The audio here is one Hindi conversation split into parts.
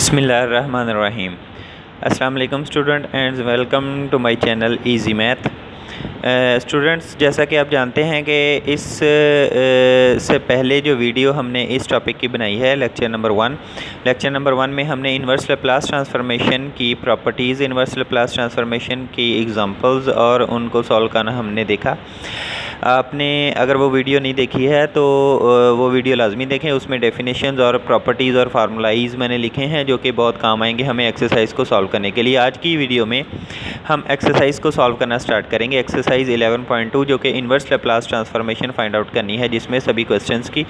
बिस्मिल्लाहिर्रहमानिर्रहीम। अस्सलाम वालेकुम student and welcome to my channel Easy Math. Students, जैसा कि आप जानते हैं कि इस से पहले जो वीडियो हमने इस टॉपिक की बनाई है लेक्चर नंबर वन में हमने इन्वर्स लैप्लास ट्रांसफॉर्मेशन की प्रॉपर्टीज़, इन्वर्स लैप्लास ट्रांसफॉर्मेशन की एग्जांपल्स और उनको सॉल्व करना हमने देखा। आपने अगर वो वीडियो नहीं देखी है तो वो वीडियो लाजमी देखें। उसमें डेफिनेशंस और प्रॉपर्टीज़ और फार्मूलाइज मैंने लिखे हैं जो कि बहुत काम आएंगे हमें एक्सरसाइज को सॉल्व करने के लिए। आज की वीडियो में हम एक्सरसाइज को सॉल्व करना स्टार्ट करेंगे। एक्सरसाइज 11.2 जो कि inverse Laplace transformation find out करनी है, जिसमें सभी क्वेश्चंस की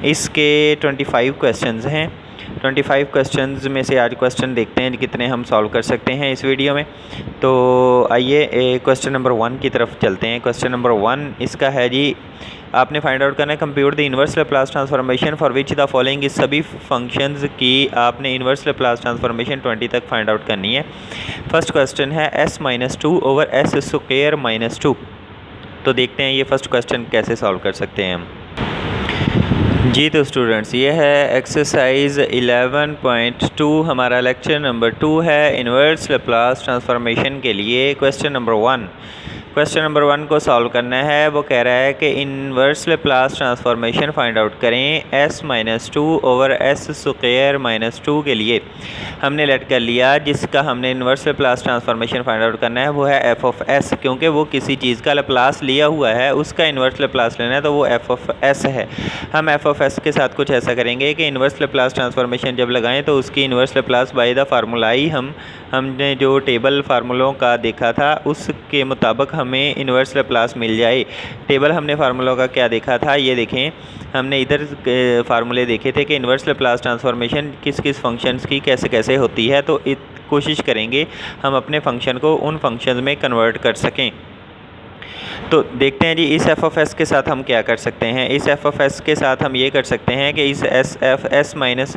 इसके 25 क्वेश्चंस हैं। 25 क्वेश्चंस में से आज क्वेश्चन देखते हैं कितने हम सॉल्व कर सकते हैं इस वीडियो में। तो आइए क्वेश्चन नंबर 1 की तरफ चलते हैं। क्वेश्चन नंबर 1 इसका है जी, आपने फाइंड आउट करना है compute the inverse Laplace transformation for which the following. इस सभी फंक्शंस की आपने इन्वर्स लैप्लास ट्रांसफॉर्मेशन 20 तक फाइंड आउट करनी है। फर्स्ट क्वेश्चन है s-2 over s square minus 2। तो देखते हैं ये फर्स्ट क्वेश्चन कैसे सॉल्व कर सकते हैं हम जी। तो स्टूडेंट्स, ये है एक्सरसाइज 11.2, हमारा लेक्चर नंबर 2 है इन्वर्स लैप्लास ट्रांसफॉर्मेशन के लिए। क्वेश्चन नंबर 1 को सॉल्व करना है। वो कह रहा है कि inverse Laplace transformation find out करें s-2 over s square minus 2 के लिए। हमने लेट कर लिया जिसका हमने inverse Laplace transformation find out करना है वो है f ऑफ s, क्योंकि वो किसी चीज़ का लैप्लास लिया हुआ है उसका इन्वर्स लैप्लास लेना है तो वो f ऑफ s है। हम f ऑफ s के साथ कुछ ऐसा करेंगे कि इन्वर्स लैप्लास ट्रांसफॉर्मेशन जब लगाएं तो उसकी inverse Laplace by the formula ही हमने जो टेबल फार्मूलों का देखा था उसके मुताबिक हमें इन्वर्स लैप्लास मिल जाए। टेबल हमने फार्मूलों का क्या देखा था, ये देखें। हमने इधर फार्मूले देखे थे कि इन्वर्स लैप्लास ट्रांसफॉर्मेशन किस किस फंक्शंस की कैसे कैसे होती है। तो कोशिश करेंगे हम अपने फंक्शन को उन फंक्शंस में कन्वर्ट कर सकें। तो देखते हैं जी, इस f ऑफ s के साथ हम क्या कर सकते हैं। इस f ऑफ s के साथ हम ये कर सकते हैं कि इस s minus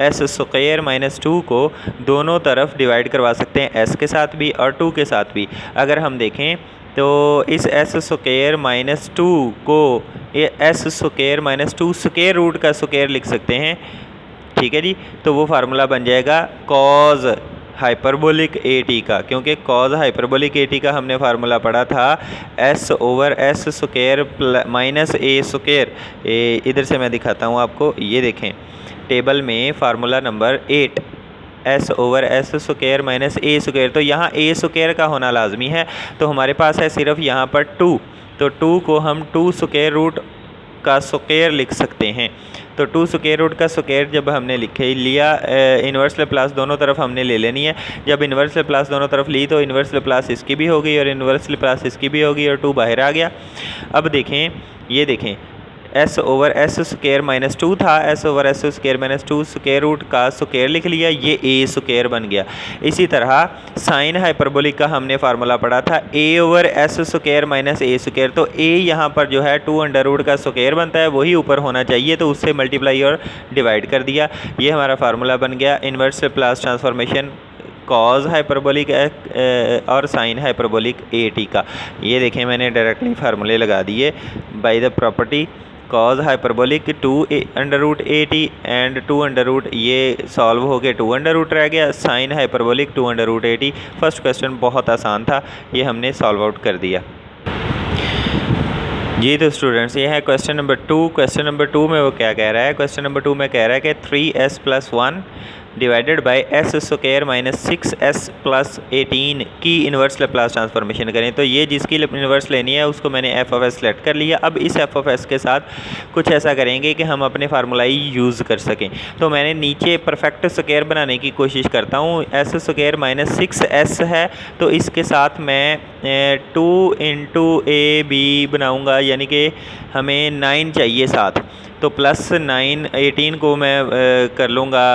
s square minus 2 को दोनों तरफ डिवाइड करवा सकते हैं, s के साथ भी और 2 के साथ भी। अगर हम देखें तो इस s स्क्वायर माइनस 2 को ये s square minus 2 square root का स्क्वायर लिख सकते हैं, ठीक है जी। तो वो फार्मूला बन जाएगा कॉज हाइपरबोलिक AT का, क्योंकि कॉज हाइपरबोलिक AT का हमने फार्मूला पढ़ा था s over s square minus a square. इधर से मैं दिखाता हूँ आपको, ये देखें टेबल में formula number 8 s over s square minus a square. तो यहाँ a स्क्वायर का होना लाजमी है, तो हमारे पास है सिर्फ यहाँ पर 2। तो 2 को हम 2 स्क्वायर रूट का स्क्वायर लिख सकते हैं। तो 2 स्क्वायर रूट का स्क्वायर जब हमने लिया, इन्वर्स लैप्लास दोनों तरफ हमने ले लेनी है। जब इन्वर्स लैप्लास दोनों तरफ ली तो इन्वर्स लैप्लास इसकी भी होगी और इन्वर्स लैप्लास इसकी भी होगी और 2 बाहर आ गया। अब देखें, ये देखें s over s square minus 2 था, s over s square minus 2 square root का स्क्वायर लिख लिया, ये a स्क्वायर बन गया। इसी तरह साइन हाइपरबोलिक का हमने फार्मूला पढ़ा था a over s square minus a square. तो a यहाँ पर जो है 2 अंडर रूट का स्क्वायर बनता है, वही ऊपर होना चाहिए, तो उससे मल्टीप्लाई और डिवाइड कर दिया। ये हमारा फार्मूला बन गया inverse Laplace transformation cos hyperbolic और साइन हाइपरबोलिक AT का। ये देखें मैंने डायरेक्टली फार्मूले लगा दिए by the property cos hyperbolic 2 under root AT and 2 under root, ये सॉल्व हो गए, 2 अंडर रूट रह गया, sine hyperbolic 2 under root AT। First question बहुत आसान था, ये हमने सॉल्व आउट कर दिया जी। तो स्टूडेंट्स, ये है क्वेश्चन नंबर 2। क्वेश्चन नंबर 2 में वो क्या कह रहा है, क्वेश्चन नंबर 2 में कह रहा है कि 3s plus 1 divided by s square minus 6s plus 18 की इन्वर्स लैप्लास ट्रांसफॉर्मेशन करें। तो ये जिसकी इन्वर्स लेनी है उसको मैंने f ऑफ s सेलेक्ट कर लिया। अब इस f ऑफ s के साथ कुछ ऐसा करेंगे कि हम अपने फार्मूला ही यूज़ कर सकें। तो मैंने नीचे परफेक्ट स्क्वायर बनाने की कोशिश करता हूँ। s स्क्वायर माइनस 6s है, तो इसके साथ मैं 2 इंटू ab बनाऊँगा, यानी कि हमें 9 चाहिए साथ। तो प्लस 9, 18 को मैं कर लूँगा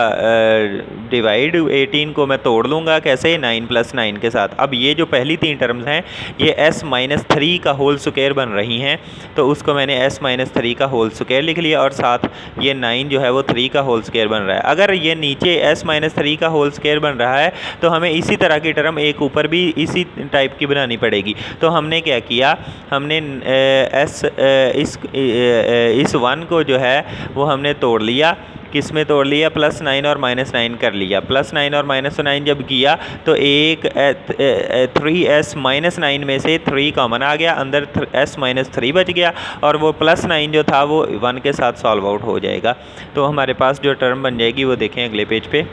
डिवाइड, 18 को मैं तोड़ लूँगा कैसे, 9 प्लस 9 के साथ। अब ये जो पहली 3 टर्म्स हैं ये s माइनस 3 का होल स्क्वायर बन रही हैं, तो उसको मैंने s माइनस 3 का होल स्क्वायर लिख लिया और साथ ये 9 जो है वो 3 का होल स्क्वायर बन रहा है। अगर ये नीचे s माइनस 3 का होल स्क्वायर बन रहा है तो हमें इसी तरह की टर्म एक ऊपर भी इसी टाइप की बनानी पड़ेगी। तो हमने क्या किया, हमने इस 1 को जो है वो हमने तोड़ लिया किस में तोड़ लिया, +9 और -9 कर लिया। +9 और -9 जब किया तो एक 3s-9 में से 3 कॉमन आ गया, अंदर s-3 बच गया और वो +9 जो था वो 1 के साथ सॉल्व आउट हो जाएगा। तो हमारे पास जो टर्म बन जाएगी वो देखें अगले पेज पे,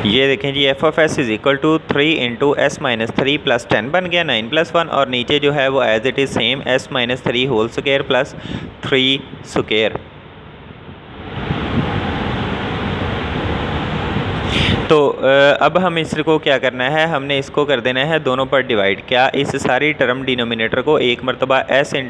ये देखें जी, f(s) = 3 × s-3 + 10 बन गया 9 + 1, और नीचे जो है वो as it is same s-3 whole square + 3 square. तो अब हम इसको क्या करना है, हमने इसको कर देना है दोनों पर डिवाइड। क्या इस सारी टर्म डिनोमिनेटर को एक मरतबा 3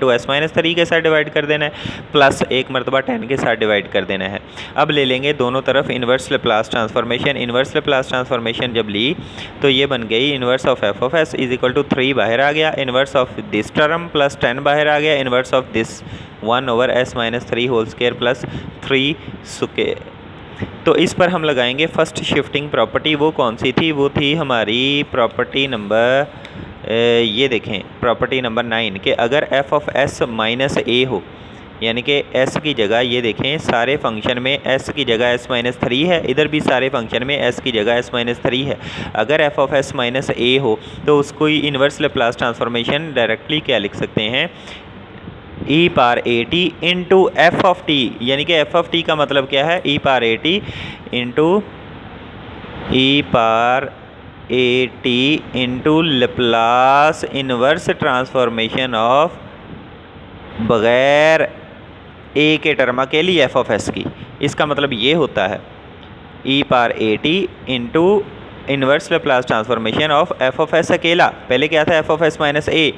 × s-3 के साथ डिवाइड कर देना है, प्लस एक मरतबा 10 के साथ डिवाइड कर देना है। अब ले लेंगे दोनों तरफ inverse Laplace transformation. Inverse Laplace transformation जब ली तो ये बन गई इन्वर्स ऑफ f(s) = 3 बाहर आ गया, inverse of this term plus 10 बाहर आ गया, inverse of this 1/s-3 whole square plus 3 square. तो इस पर हम लगाएंगे फर्स्ट शिफ्टिंग प्रॉपर्टी। वो कौन सी थी, वो थी हमारी प्रॉपर्टी नंबर, ये देखें प्रॉपर्टी नंबर 9 कि अगर f(s) -a हो, यानी कि s की जगह ये देखें सारे फंक्शन में s की जगह s-3 है, इधर भी सारे फंक्शन में s की जगह s-3 है। अगर f(s) -a हो तो उसको इन्वर्स लेप्लास ट्रांसफॉर्मेशन डायरेक्टली क्या लिख सकते हैं, e⁴at × f(t), यानी कि f(t) का मतलब क्या है, e⁴at × Laplace inverse transformation of बग़ैर a के टर्म अकेली f(s) की। इसका मतलब ये होता है e⁴at × inverse Laplace transformation of f(s) अकेला। पहले क्या था, f(s) -a,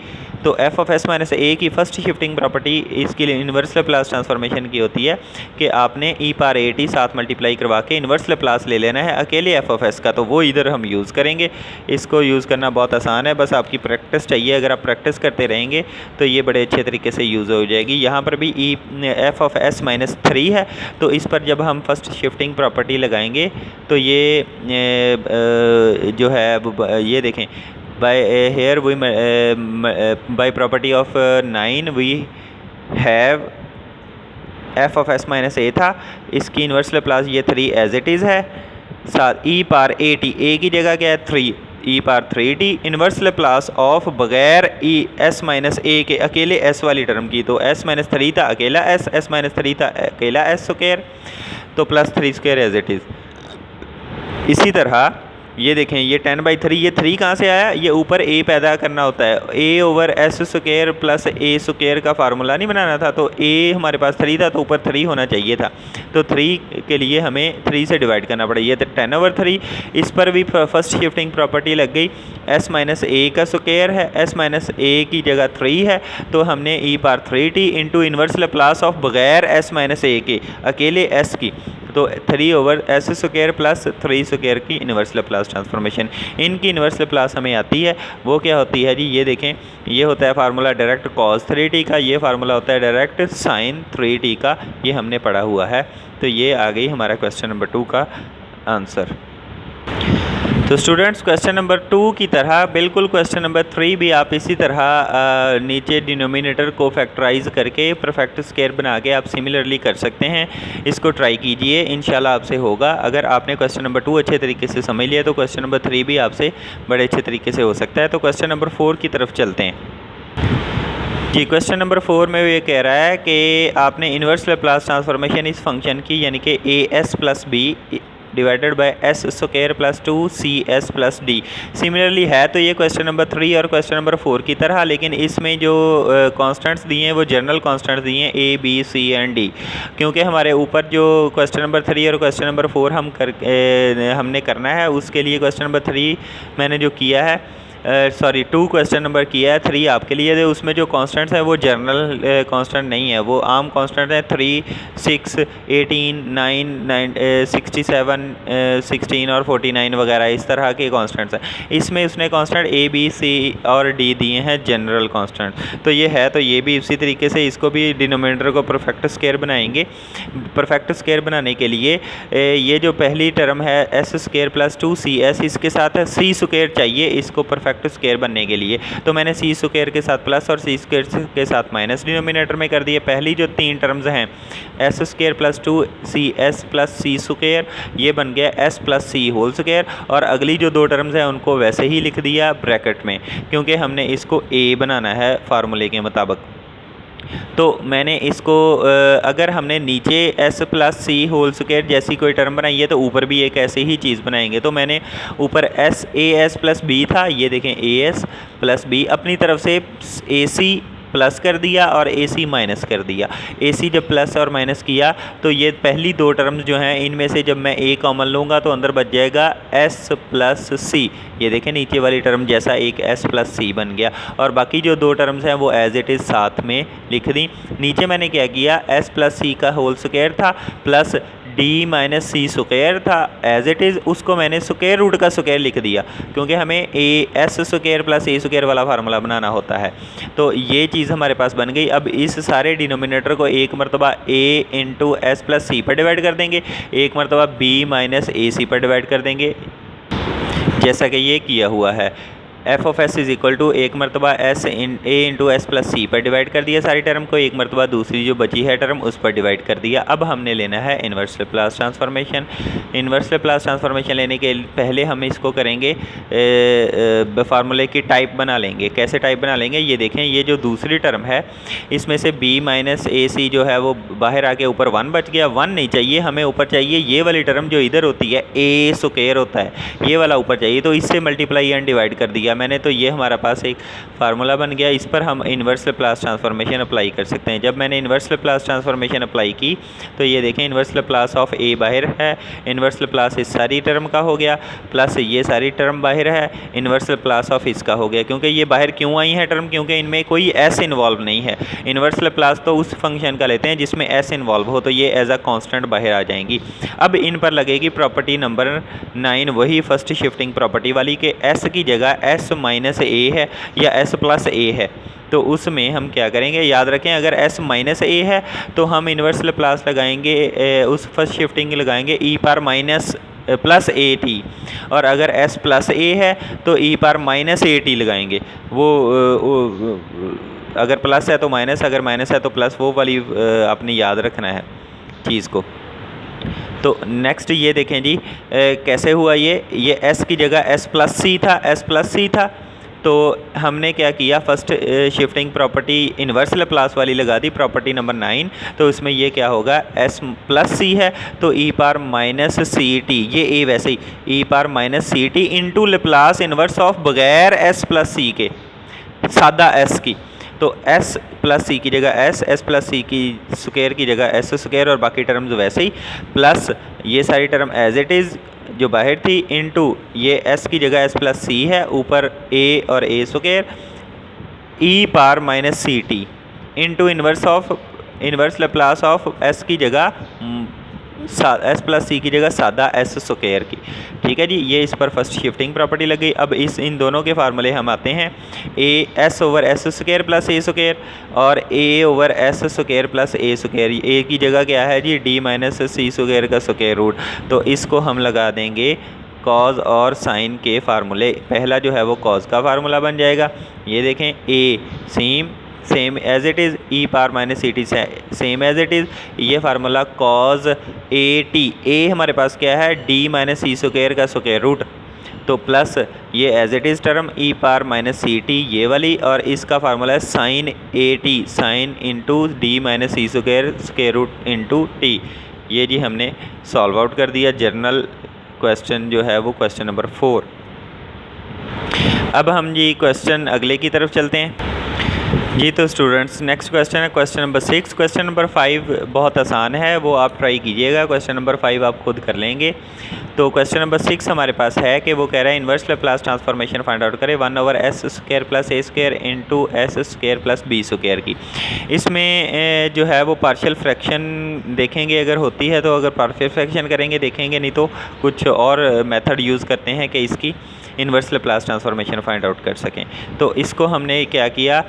तो f(s) -a की फर्स्ट शिफ्टिंग प्रॉपर्टी इसके लिए इन्वर्स लेप्लास ट्रांसफॉर्मेशन की होती है कि आपने e⁴at साथ मल्टीप्लाई करवा के इन्वर्स लेप्लास ले लेना है अकेले f(s) का। तो वो इधर हम यूज़ करेंगे। इसको यूज़ करना बहुत आसान है, बस आपकी प्रैक्टिस चाहिए। अगर आप प्रैक्टिस करते रहेंगे तो ये बड़े अच्छे तरीके से यूज़ हो जाएगी। यहाँ पर भी f(s) -3 है, तो इस पर जब हम फर्स्ट शिफ्टिंग प्रॉपर्टी लगाएंगे तो ये जो है ये देखें, by property of 9 we have f(s) -a था, इसकी इन्वर्स लेप्लास ये 3 एज इट इज़ है, साथ e⁴at, a की जगह क्या है 3, e⁴3t इन्वर्स लेप्लास ऑफ बग़ैर s -a के अकेले s वाली टर्म की। तो s-3 था अकेला s, s-3 था अकेला s स्क्वायर, तो plus 3 square as it is. इसी तरह ये देखें ये 10/3, ये 3 कहाँ से आया, ये ऊपर a पैदा करना होता है, a/s² प्लस a² का फार्मूला नहीं बनाना था, तो a हमारे पास 3 था तो ऊपर 3 होना चाहिए था, तो 3 के लिए हमें 3 से डिवाइड करना पड़ा, ये तो 10/3। इस पर भी फर्स्ट शिफ्टिंग प्रॉपर्टी लग गई, s -a का स्क्वायर है, s -a की जगह 3 है, तो हमने e⁴t × इन्वर्स लेप्लास ऑफ बग़ैर s -a के अकेले s की, तो 3/s² प्लस 3 स्क्वायर की इन्वर्स लेप्लास ट्रांसफॉर्मेशन। इनकी इन्वर्स लेप्लास हमें आती है, वो क्या होती है जी, ये देखें ये होता है फार्मूला डायरेक्ट cos 3t का, ये फार्मूला होता है डायरेक्ट sin 3t का, ये हमने पढ़ा हुआ है। तो ये आ गई हमारा क्वेश्चन नंबर 2 का आंसर। तो स्टूडेंट्स क्वेश्चन नंबर 2 की तरह बिल्कुल क्वेश्चन नंबर 3 भी आप इसी तरह नीचे डिनोमिनेटर को फैक्टराइज करके परफेक्ट स्क्वायर बना के आप सिमिलरली कर सकते हैं। इसको ट्राई कीजिए, इंशाल्लाह आपसे होगा। अगर आपने क्वेश्चन नंबर 2 अच्छे तरीके से समझ लिया तो क्वेश्चन नंबर 3 भी आपसे बड़े अच्छे तरीके से हो सकता है। तो क्वेश्चन नंबर 4 की तरफ चलते हैं जी। क्वेश्चन नंबर 4 में ये कह रहा है कि आपने इन्वर्स लेप्लास ट्रांसफॉर्मेशन इस फंक्शन की, यानी कि as + b divided by s² plus 2cs plus d similarly है। तो ये क्वेश्चन नंबर 3 और क्वेश्चन नंबर 4 की तरह, लेकिन इसमें जो कांस्टेंट्स दिए हैं वो जनरल कांस्टेंट्स दिए हैं a, b, c and d। क्योंकि हमारे ऊपर जो क्वेश्चन नंबर 3 और क्वेश्चन नंबर 4 हमने करना है, उसके लिए क्वेश्चन नंबर 3 मैंने जो किया है, 2 क्वेश्चन नंबर किया है, 3 आपके लिए है। उसमें जो कांस्टेंट्स है वो जनरल कांस्टेंट नहीं है, वो आम कांस्टेंट है। 3, 6, 18, 9, 67, 16 और 49 वगैरह इस तरह के कांस्टेंट्स हैं। इसमें उसने कांस्टेंट a, b, c और d दिए हैं जनरल कांस्टेंट। तो ये है, तो ये भी उसी तरीके से इसको भी डिनोमिनेटर को परफेक्ट स्क्वायर बनाएंगे। परफेक्ट स्क्वायर बनाने के लिए ये जो पहली टर्म है s² प्लस 2cs, इसके साथ c² चाहिए, इसको परफेक्ट परफेक्ट स्क्वायर बनने के लिए। तो मैंने सी स्क्वायर के साथ प्लस और सी स्क्वायर के साथ माइनस डिनोमिनेटर में कर दिए। पहली जो 3 टर्म्स हैं S square plus 2cs plus C square, ये बन गया S plus C whole square. और अगली जो 2 टर्म्स हैं उनको वैसे ही लिख दिया ब्रैकेट में, क्योंकि हमने इसको ए बनाना है फार्मूले के मुताबिक। तो मैंने इसको अगर हमने नीचे s plus C whole square जैसी कोई टर्म बनाई है तो ऊपर भी एक ऐसी ही चीज़ बनाएंगे। तो मैंने ऊपर as प्लस बी था, ये देखें as प्लस बी, अपनी तरफ से ac प्लस कर दिया और AC माइनस कर दिया। AC जब प्लस और माइनस किया तो ये पहली 2 टर्म्स जो हैं इनमें से जब मैं A कॉमन लूँगा तो अंदर बच जाएगा S प्लस सी। ये देखें नीचे वाली टर्म जैसा एक S प्लस सी बन गया, और बाकी जो 2 टर्म्स हैं वो एज इट इज़ साथ में लिख दी। नीचे मैंने क्या किया, S प्लस सी का होल स्क्वायर था plus D minus C square था एज इट इज़, उसको मैंने स्क्वायर रूट का स्क्वायर लिख दिया, क्योंकि हमें A S square plus A square वाला फार्मूला बनाना होता है। तो ये चीज़ हमारे पास बन गई। अब इस सारे डिनोमिनेटर को एक मरतबा ए इंटू एस प्लस सी पर डिवाइड कर देंगे, एक मरतबा बी माइनस ए सी पर डिवाइड कर देंगे, जैसा कि ये किया हुआ है। F of S is equal to एक मरतबा S A into S plus C पर डिवाइड कर दिया सारी टर्म को, एक मरतबा दूसरी जो बची है टर्म उस पर डिवाइड कर दिया। अब हमने लेना है inverse Laplace transformation. Inverse Laplace transformation लेने के पहले हम इसको करेंगे, फार्मूले की टाइप बना लेंगे। कैसे टाइप बना लेंगे, ये देखें, ये जो दूसरी टर्म है इसमें से बी माइनस ए सी जो है वो बाहर आके ऊपर 1 बच गया। 1 नहीं चाहिए हमें, ऊपर चाहिए ये वाली टर्म जो इधर होती है ए स्क्वायर होता है, ये वाला ऊपर चाहिए, तो इससे मल्टीप्लाई एंड डिवाइड कर दिया मैंने। तो ये हमारा पास एक फार्मूला बन गया, इस पर हम इन्वर्स लैप्लास ट्रांसफॉर्मेशन अप्लाई कर सकते हैं। जब मैंने इन्वर्स लैप्लास ट्रांसफॉर्मेशन अप्लाई की तो ये देखें इन्वर्स लैप्लास ऑफ ए बाहर है, इन्वर्स लैप्लास इस सारी टर्म का हो गया, प्लस ये सारी टर्म बाहर है, इन्वर्स लैप्लास ऑफ इसका हो गया। क्योंकि ये बाहर क्यों आई है टर्म, क्योंकि इनमें कोई एस इन्वॉल्व नहीं है। इन्वर्स लैप्लास तो उस फंक्शन का लेते हैं जिसमें एस इन्वॉल्व हो, तो ये एज अ कॉन्स्टेंट बाहर आ जाएंगी। अब इन पर लगेगी प्रॉपर्टी नंबर 9, वही फर्स्ट शिफ्टिंग प्रॉपर्टी वाली, कि एस की जगह एस माइनस ए है या s प्लस ए है। तो उसमें हम क्या करेंगे, याद रखें अगर s माइनस ए है तो हम इन्वर्स लैप्लास लगाएंगे, उस फर्स्ट शिफ्टिंग लगाएंगे e power minus plus A T, और अगर s प्लस ए है तो e power minus A T लगाएंगे। वो अगर प्लस है तो माइनस, अगर माइनस है तो प्लस, वो वाली आपने याद रखना है चीज़ को। तो नेक्स्ट ये देखें जी, कैसे हुआ ये s की जगह s प्लस सी था, s प्लस सी था, तो हमने क्या किया, first shifting property inverse Laplace वाली लगा दी, प्रॉपर्टी नंबर 9। तो इसमें ये क्या होगा, s प्लस सी है तो e power minus C T, ये a वैसे ही e power minus C t into Laplace inverse of बगैर s प्लस सी के, सादा s की। तो s प्लस सी की जगह s प्लस सी की स्क्वायर की जगह s स्क्वायर, और बाकी टर्म्स वैसे ही, प्लस ये सारी टर्म एज इट इज़ जो बाहर थी, इनटू ये s की जगह s प्लस सी है, ऊपर a और a square, e power minus C t into inverse Laplace of s की जगह s प्लस सी की जगह सादा s स्क्वायर की। ठीक है जी, ये इस पर फर्स्ट शिफ्टिंग प्रॉपर्टी लग गई। अब इन दोनों के फार्मूले हम आते हैं, A S over S square plus A square और ए over S square plus A square. ए की जगह क्या है जी, डी माइनस सी स्क्वायर का स्क्वायर रूट। तो इसको हम लगा देंगे कॉज और साइन के फार्मूले। पहला जो है वो कॉज का फार्मूला बन जाएगा, ये देखें A same as it is, E power minus C T same as it is, ये formula cos A T, A हमारे पास क्या है, डी माइनस सी स्क्वायर का स्क्वायर रूट, तो प्लस ये as it is term E power minus C T ये वाली, और इसका फार्मूला है sine A T, sine into D minus C square root into T. ये जी हमने सॉल्व आउट कर दिया जनरल क्वेश्चन जो है वो क्वेश्चन नंबर 4। अब हम जी क्वेश्चन अगले की तरफ चलते हैं जी। तो स्टूडेंट्स नेक्स्ट क्वेश्चन है क्वेश्चन नंबर 6। क्वेश्चन नंबर 5 बहुत आसान है, वो आप ट्राई कीजिएगा, क्वेश्चन नंबर 5 आप खुद कर लेंगे। तो क्वेश्चन नंबर 6 हमारे पास है कि वो कह रहा है inverse Laplace transformation find out करें 1 over S square plus A square into S square plus B square की। इसमें जो है वो पार्शियल फ्रैक्शन देखेंगे, अगर होती है तो, अगर पार्शियल फ्रैक्शन करेंगे देखेंगे, नहीं तो कुछ और मेथड यूज़ करते हैं कि इसकी inverse Laplace transformation find out कर सकें। तो इसको हमने क्या किया,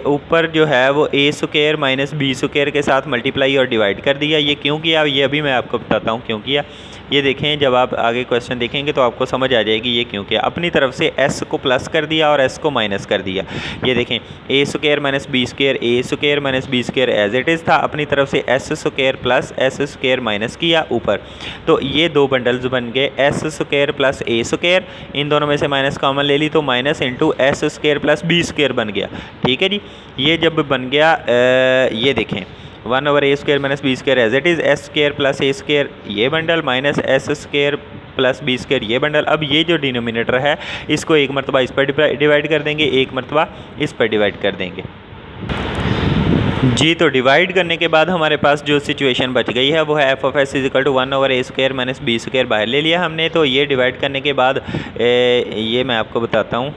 ऊपर जो है वो ए स्क्वायर माइनस बी स्क्वायर के साथ मल्टीप्लाई और डिवाइड कर दिया। ये क्यों किया ये अभी मैं आपको बताता हूँ क्यों किया। ये देखें, जब आप आगे क्वेश्चन देखेंगे तो आपको समझ आ जाएगी ये क्यों किया। अपनी तरफ से एस को प्लस कर दिया और एस को माइनस कर दिया। ये देखें, A square minus B square, A square minus B square as it is था, अपनी तरफ से S square plus S square minus किया ऊपर। तो ये दो बंडल्स बन गए, S square plus A square, इन दोनों में से माइनस कॉमन ले ली तो minus into S square plus B square बन गया। ठीक है जी, ये जब बन गया ये देखें 1/a² minus B square as it is, S square plus A square ये bundle minus S square plus B square ये बंडल। अब ये जो डिनोमिनेटर है इसको एक मरतबा इस पर डिवाइड कर देंगे, एक मरतबा इस पर डिवाइड कर देंगे जी। तो डिवाइड करने के बाद हमारे पास जो सिचुएशन बच गई है वो है F of s is equal to 1/a² minus B square बाहर ले लिया हमने। तो ये डिवाइड करने के बाद ये मैं आपको बताता हूँ,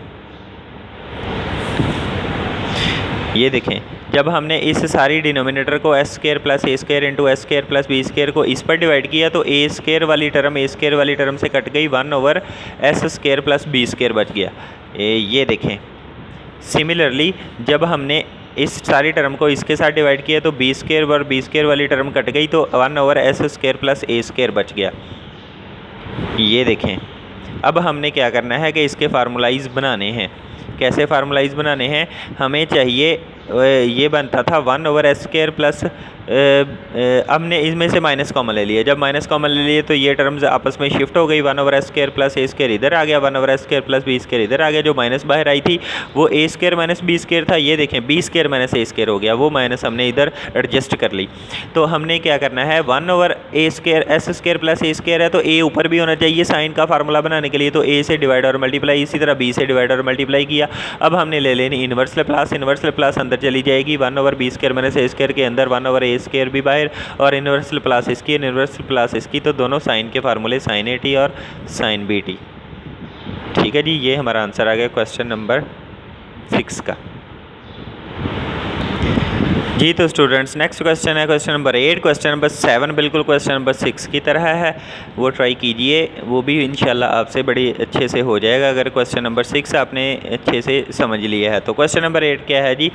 ये देखें, जब हमने इस सारी डिनोमिनेटर को S square plus A square into S square plus B square को इस पर डिवाइड किया तो ए स्क्वायर वाली टर्म से कट गई, 1/s square plus B square बच गया। ये देखें, सिमिलरली जब हमने इस सारी टर्म को इसके साथ डिवाइड किया तो बी स्क्वायर और बी स्क्वायर वाली टर्म कट गई तो 1/s square plus A square बच गया। ये देखें, अब हमने क्या करना है कि इसके फार्मूलाइज बनाने हैं। कैसे फार्मूलाइज बनाने हैं, हमें चाहिए ये बनता था 1/s स्क्वायर प्लस हमने इसमें से माइनस कॉमन ले लिया। जब माइनस कॉमन ले लिए तो ये टर्म्स आपस में शिफ्ट हो गई, 1/s square plus A square इधर आ गया, 1/s square plus B square इधर आ गया। जो माइनस बाहर आई थी वो ए स्क्वायर माइनस बी स्क्वायर था, ये देखें बी स्क्वायर माइनस ए स्क्वायर हो गया, वो माइनस हमने इधर एडजस्ट कर ली। तो हमने क्या करना है, 1/a square S square plus A square है तो ए ऊपर भी होना चाहिए साइन का फार्मूला बनाने के लिए, तो ए से डिवाइड और मल्टीप्लाई, इसी तरह बी से डिवाइड और मल्टीप्लाई किया। अब हमने ले लेनी इन्वर्स लेप्लास अंदर चली जाएगी, 1/b स्क्वायर माइनस ए स्क्वायर के अंदर 1/a स्क्वायर भी बाहर और इन्वर्स लेप्लास इसकी, तो दोनों साइन के फार्मूले साइन ए टी और साइन बी टी। ठीक है जी, ये हमारा आंसर आ गया क्वेश्चन नंबर 6 का जी। तो स्टूडेंट्स नेक्स्ट क्वेश्चन है क्वेश्चन नंबर 8। क्वेश्चन नंबर 7 बिल्कुल क्वेश्चन नंबर 6 की तरह है, वो ट्राई कीजिए, वो भी इंशाल्लाह आपसे बड़ी अच्छे से हो जाएगा अगर क्वेश्चन नंबर 6 आपने अच्छे से समझ लिया है। तो क्वेश्चन नंबर 8 क्या है जी,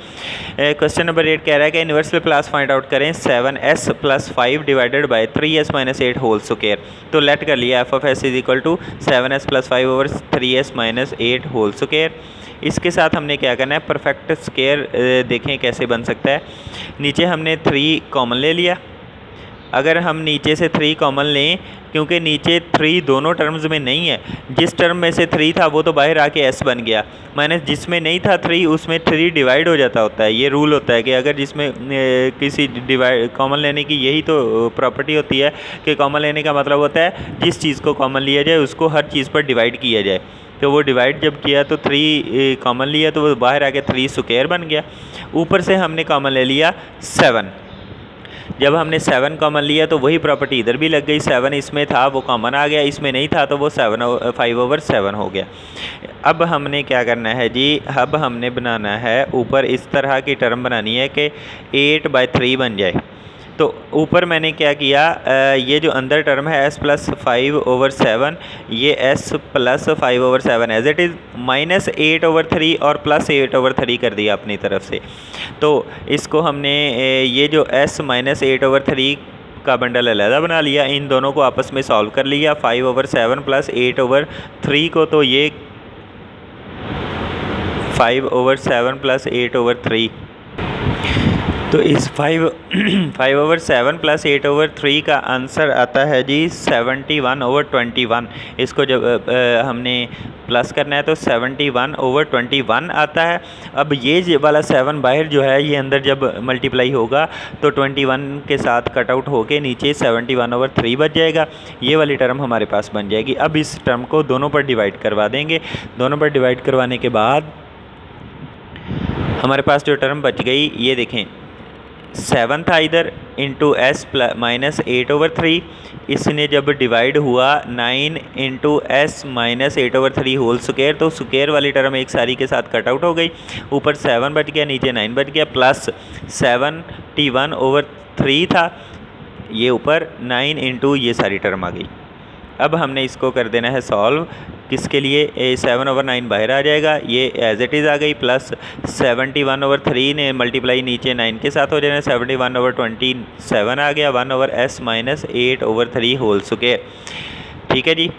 क्वेश्चन नंबर 8 कह रहा है कि इन्वर्स लेप्लास फाइंड आउट करें 7s plus 5 divided by 3s minus 8 whole square. तो लेट कर लिया f of s is equal to 7s plus 5/3s minus 8 whole square. इसके साथ हमने क्या करना है, परफेक्ट स्क्वायर देखें कैसे बन सकता है। नीचे हमने 3 कॉमन ले लिया, अगर हम नीचे से 3 कॉमन लें, क्योंकि नीचे 3 दोनों टर्म्स में नहीं है, जिस टर्म में से 3 था वो तो बाहर आके s बन गया, माइनस जिसमें नहीं था 3 उसमें 3 डिवाइड हो जाता होता है। ये रूल होता है कि अगर जिसमें किसी डिवाइड कॉमन लेने की यही तो प्रॉपर्टी होती है कि कॉमन लेने का मतलब होता है जिस चीज़ को कॉमन लिया जाए उसको हर चीज़ पर डिवाइड किया जाए। तो वो डिवाइड जब किया तो 3 कॉमन लिया तो वो बाहर आके 3 स्क्वायर बन गया। ऊपर से हमने कॉमन ले लिया 7, जब हमने 7 कॉमन लिया तो वही प्रॉपर्टी इधर भी लग गई, 7 इसमें था वो कॉमन आ गया, इसमें नहीं था तो वो 5/7 हो गया। अब हमने क्या करना है जी, अब हमने बनाना है ऊपर इस तरह की टर्म बनानी है कि 8/3 बन जाए। तो ऊपर मैंने क्या किया, ये जो अंदर टर्म है s प्लस 5/7, ये s plus 5/7 as it is minus 8/3 और प्लस 8/3 कर दिया अपनी तरफ से। तो इसको हमने ये जो s माइनस 8/3 का बंडल अलहदा बना लिया, इन दोनों को आपस में सॉल्व कर लिया, 5/7 प्लस 8/3 को, तो ये 5/7 प्लस 8/3, तो इस 5/7 प्लस 8/3 का आंसर आता है जी 71/21। इसको जब हमने प्लस करना है तो 71/21 आता है। अब ये वाला 7 बाहर जो है ये अंदर जब मल्टीप्लाई होगा तो 21 के साथ कट आउट होके नीचे 71/3 बच जाएगा, ये वाली टर्म हमारे पास बन जाएगी। अब इस टर्म को दोनों पर डिवाइड करवा देंगे, दोनों पर डिवाइड करवाने के बाद हमारे पास जो टर्म बच गई ये देखें, 7 था इधर इंटू s माइनस 8/3, इसने जब डिवाइड हुआ 9 into s minus 8/3 whole square, तो स्क्वायर वाली टर्म एक सारी के साथ कट आउट हो गई, ऊपर 7 बच गया नीचे 9 बच गया, प्लस 71/3 था, ये ऊपर 9 इंटू ये सारी टर्म आ गई। अब हमने इसको कर देना है सॉल्व, किसके लिए 7/9 बाहर आ जाएगा, ये एज इट इज़ आ गई, प्लस 71/3 ने मल्टीप्लाई नीचे 9 के साथ हो जाएगा, 71/27 आ गया, 1/s माइनस 8/3 होल स्क्वायर। ठीक है जी,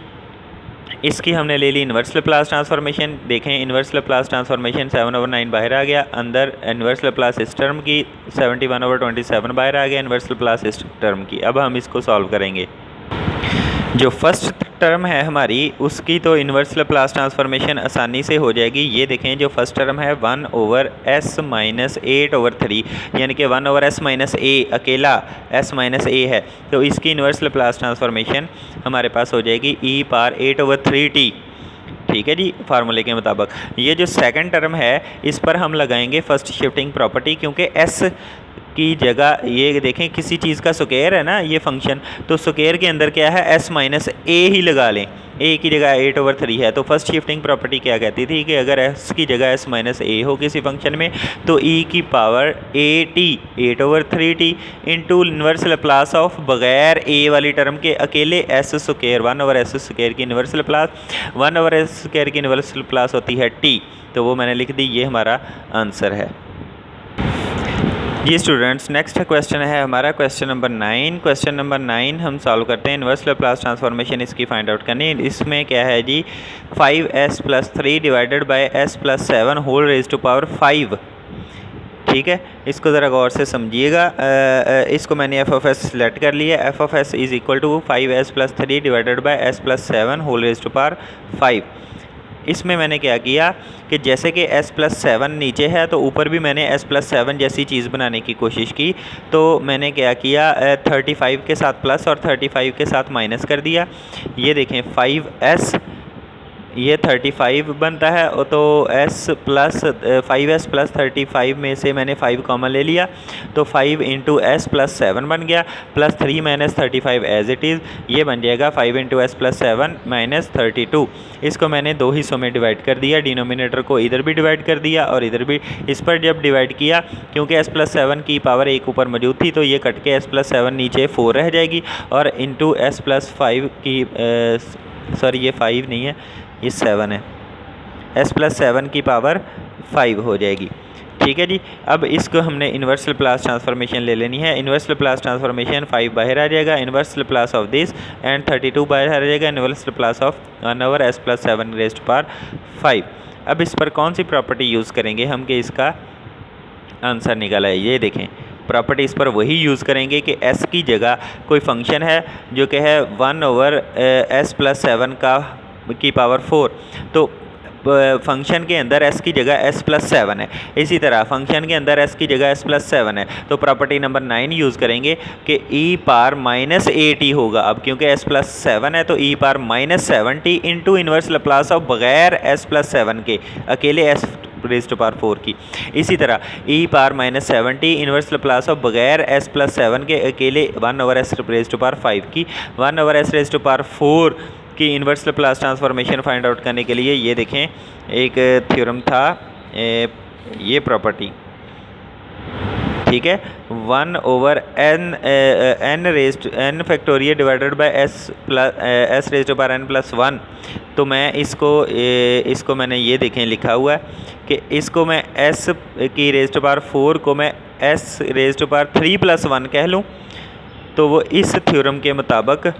इसकी हमने ले ली इन्वर्स लैप्लास ट्रांसफॉर्मेशन। देखें इन्वर्स लैप्लास ट्रांसफॉर्मेशन 7/9 बाहर आ गया, अंदर इन्वर्स लैप्लास इस टर्म की 71/27 बाहर आ गया, इन्वर्स लैप्लास इस टर्म की। अब हम इसको सॉल्व करेंगे। जो फर्स्ट टर्म है हमारी उसकी तो इन्वर्स लैप्लास ट्रांसफॉर्मेशन आसानी से हो जाएगी। ये देखें जो फर्स्ट टर्म है 1/s माइनस 8/3, यानी कि 1/s माइनस a, अकेला s माइनस a है, तो इसकी इन्वर्स लैप्लास ट्रांसफॉर्मेशन हमारे पास हो जाएगी e पावर 8/3t। ठीक है जी, फार्मूले के मुताबिक। ये जो सेकंड टर्म है इस पर हम लगाएंगे फर्स्ट शिफ्टिंग प्रॉपर्टी, क्योंकि s की जगह ये देखें किसी चीज़ का स्क्वायर है ना ये फंक्शन, तो स्क्वायर के अंदर क्या है s माइनस a ही लगा लें, a की जगह 8/3 है। तो फर्स्ट शिफ्टिंग प्रॉपर्टी क्या कहती थी कि अगर s की जगह s माइनस a हो किसी फंक्शन में तो e की power at 8/3t into inverse Laplace of बगैर a वाली टर्म के अकेले s स्क्वायर 1/s स्क्वायर की इन्वर्स लैप्लास, 1/s स्क्वायर की इन्वर्स लैप्लास होती है t, तो वो मैंने लिख दी, ये हमारा आंसर है। जी स्टूडेंट्स, नेक्स्ट क्वेश्चन है हमारा क्वेश्चन नंबर 9। क्वेश्चन नंबर 9 हम सॉल्व करते हैं। इन्वर्स लैप्लास ट्रांसफॉर्मेशन इसकी फाइंड आउट करनी है। इसमें क्या है जी, 5s + 3 divided by s + 7 whole raise to power 5। ठीक है, इसको ज़रा गौर से समझिएगा। इसको मैंने f(s) सेलेक्ट कर लिया। f(s) is equal to 5s + 3 divided by s + 7 whole raise to power 5। इसमें मैंने क्या किया कि जैसे कि s + 7 नीचे है तो ऊपर भी मैंने s + 7 जैसी चीज़ बनाने की कोशिश की। तो मैंने क्या किया, 35 के साथ प्लस और 35 के साथ माइनस कर दिया। ये देखें 5s, ये 35 बनता है, तो s प्लस 5s + 35 में से मैंने 5 कॉमन ले लिया, तो 5 × s + 7 बन गया, प्लस 3 - 35 एज इट इज़, ये बन जाएगा 5 × s + 7 - 32। इसको मैंने दो हिस्सों में डिवाइड कर दिया, डिनोमिनेटर को इधर भी डिवाइड कर दिया और इधर भी। इस पर जब डिवाइड किया, क्योंकि s + 7 की पावर 1 ऊपर मौजूद थी, तो ये कट के s + 7 नीचे 4 रह जाएगी, और इंटू s + 5 की सॉरी ये 5 नहीं है, ये 7 है, s + 7 की पावर 5 हो जाएगी। ठीक है जी, अब इसको हमने इन्वर्स लैप्लास ट्रांसफॉर्मेशन ले लेनी है। इन्वर्स लैप्लास ट्रांसफॉर्मेशन 5 बाहर आ जाएगा, inverse Laplace of this and 32 बाहर आ जाएगा, inverse Laplace of 1/s + 7 raised to power 5। अब इस पर कौन सी प्रॉपर्टी यूज़ करेंगे हम कि इसका आंसर निकाला है। ये देखें प्रॉपर्टी इस पर वही यूज़ करेंगे कि s की जगह कोई फंक्शन है जो कि है 1/s + 7 की पावर 4, तो फंक्शन के अंदर s की जगह s + 7 है। इसी तरह फंक्शन के अंदर s की जगह s + 7 है, तो प्रॉपर्टी नंबर 9 यूज़ करेंगे कि e पावर -8t होगा। अब क्योंकि s + 7 है तो e power -7t into inverse Laplace of बगैर s + 7 के अकेले s रेज़्ड टू पावर 4 की। इसी तरह e power -7t inverse Laplace of बगैर s + 7 के अकेले 1/s रेज़्ड टू पावर 5 की। 1/s रेज़्ड टू पावर 4 की inverse Laplace transformation find out करने के लिए ये देखें एक थ्योरम था, ये प्रॉपर्टी, ठीक है, 1/n factorial divided by s raised to power n + 1। तो मैं इसको मैंने ये देखें लिखा हुआ है कि इसको मैं s की रेज़्ड टू पावर 4 को मैं s रेज़्ड टू पावर 3 + 1 कह लूँ, तो वो इस थ्योरम के मुताबिक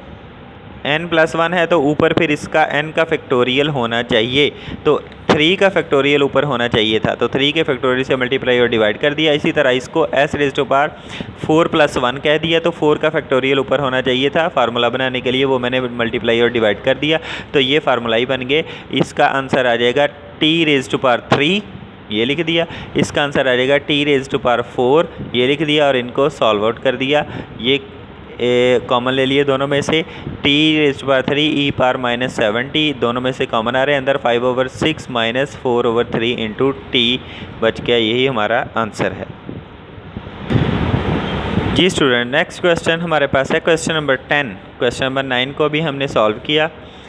n + 1 है, तो ऊपर फिर इसका n का फैक्टोरियल होना चाहिए, तो 3 का फैक्टोरियल ऊपर होना चाहिए था, तो 3 के फैक्टोरियल से मल्टीप्लाई और डिवाइड कर दिया। इसी तरह इसको s रेज़्ड टू पावर 4 + 1 कह दिया, तो 4 का फैक्टोरियल ऊपर होना चाहिए था। फार्मूला बनाने के लिए वो मैंने मल्टीप्लाई और डिवाइड कर दिया, तो ये फार्मूला ही बन गए। इसका आंसर आ जाएगा t रेज़्ड टू पावर 3, ये लिख दिया। इसका आंसर आ जाएगा t रेज़्ड टू पावर 4, ये लिख दिया, और इनको सॉल्व आउट कर दिया। ये कॉमन ले लिए दोनों में से, t raised to power 3 e power -7t दोनों में से कॉमन आ रहे हैं, अंदर 5/6 - 4/3 इंटू t बच गया, यही हमारा आंसर है। जी स्टूडेंट, नेक्स्ट क्वेश्चन हमारे पास है क्वेश्चन नंबर 10। क्वेश्चन नंबर 9 को भी हमने सॉल्व किया।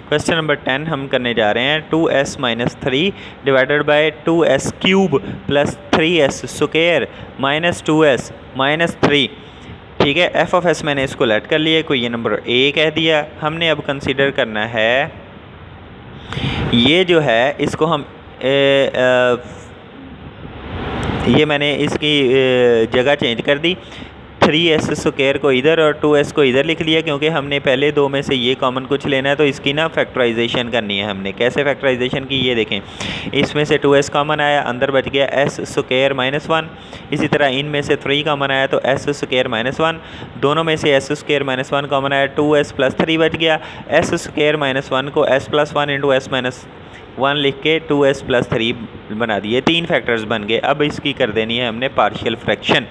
क्वेश्चन नंबर 10 हम करने जा रहे हैं 2s - 3 divided bye 2s³ + 3s square -2s - 3। ठीक है, f(s) मैंने इसको लेट कर लिया, कोई ये नंबर a कह दिया। हमने अब कंसीडर करना है ये जो है इसको हम ये मैंने इसकी जगह चेंज कर दी, 3s स्क्वायर को इधर और 2s को इधर लिख लिया, क्योंकि हमने पहले दो में से ये कॉमन कुछ लेना है, तो इसकी ना फैक्टराइजेशन करनी है हमने। कैसे फैक्टराइजेशन की, ये देखें, इसमें से 2s कॉमन आया, अंदर बच गया s स्क्वायर माइनस 1। इसी तरह इनमें से 3 कॉमन आया तो s स्क्वायर माइनस 1, दोनों में से s स्क्वायर माइनस 1 कॉमन आया, 2s प्लस 3 बच गया। s स्क्वायर माइनस 1 को s plus 1 into s minus 1 लिख के 2s प्लस 3 बना दिए, 3 फैक्टर्स बन गए। अब इसकी कर देनी है हमने पार्शियल फ्रैक्शन।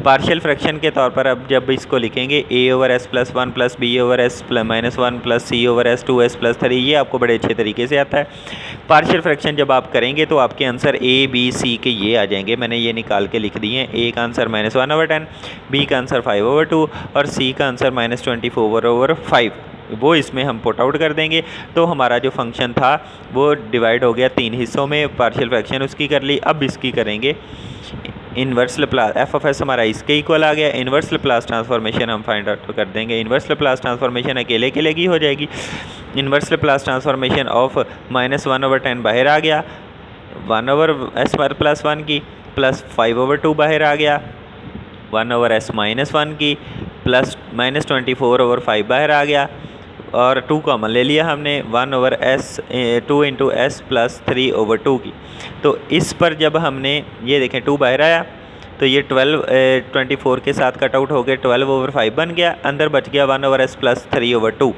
पार्शियल फ्रैक्शन के तौर पर अब जब इसको लिखेंगे a over s plus 1 plus b over s minus 1 plus c over s 2s plus 3, ये आपको बड़े अच्छे तरीके से आता है। पार्शियल फ्रैक्शन जब आप करेंगे तो आपके आंसर a b c के ये आ जाएंगे, मैंने ये निकाल के लिख दिए हैं। a का आंसर -1/10, b का आंसर 5/2 और c का आंसर -24/5, वो इसमें हम पुट आउट कर देंगे। तो हमारा जो फंक्शन था वो डिवाइड हो गया 3 हिस्सों में, पार्शियल फ्रैक्शन उसकी कर ली। अब इसकी करेंगे inverse Laplace, F of S हमारा इसके इक्वल आ गया। इन्वर्स लैप्लास ट्रांसफॉर्मेशन हम फाइंड आउट कर देंगे। इन्वर्स लैप्लास ट्रांसफॉर्मेशन अकेले अकेले की हो जाएगी। इन्वर्स लैप्लास ट्रांसफॉर्मेशन ऑफ -1/10 बाहर आ गया, 1/s प्लस 1 की प्लस 5/2 बाहर आ गया, 1/s माइनस 1 की प्लस -24/5 बाहर आ गया, और 2 कॉमन ले लिया हमने, 1/s 2 इंटू s प्लस 3/2 की। तो इस पर जब हमने ये देखें 2 बाहर आया तो ये 24 के साथ कट आउट हो गए, 12/5 बन गया, अंदर बच गया 1/s प्लस 3/2।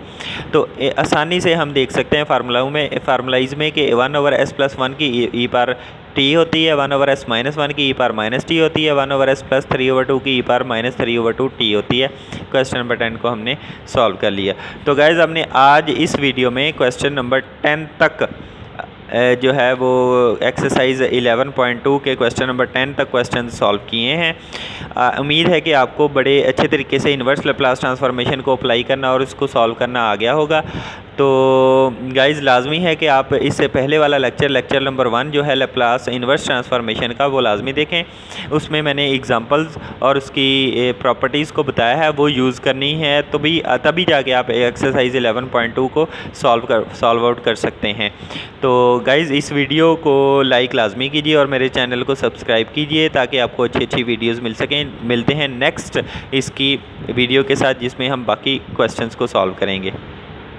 तो आसानी से हम देख सकते हैं फार्मूलाइज में कि 1/s प्लस 1 की ई पार टी होती है, 1/s माइनस 1 की ई पार माइनस टी होती है, 1/s प्लस 3/2 की ई पार माइनस 3/2 टी होती है। क्वेश्चन नंबर 10 को हमने सॉल्व कर लिया। तो गाइज़ हमने आज इस वीडियो में क्वेश्चन नंबर 10 तक जो है वो एक्सरसाइज 11.2 के क्वेश्चन नंबर 10 तक क्वेश्चन सॉल्व किए हैं। उम्मीद है कि आपको बड़े अच्छे तरीके से इन्वर्स लैप्लास ट्रांसफॉर्मेशन को अप्लाई करना और उसको सॉल्व करना आ गया होगा। तो गाइज़ लाजमी है कि आप इससे पहले वाला लेक्चर नंबर 1 जो है लैप्लास इन्वर्स ट्रांसफॉर्मेशन का, वो लाजमी देखें। उसमें मैंने एग्जांपल्स और उसकी प्रॉपर्टीज़ को बताया है, वो यूज़ करनी है तो भी तभी जाके आप एक्सरसाइज 11.2 को सॉल्व आउट कर सकते हैं। तो गाइज़ इस वीडियो को लाइक लाजमी कीजिए और मेरे चैनल को सब्सक्राइब कीजिए ताकि आपको अच्छी अच्छी वीडियोज़ मिल सकें। मिलते हैं नेक्स्ट इसकी वीडियो के साथ जिसमें हम बाकी क्वेश्चंस को सॉल्व करेंगे।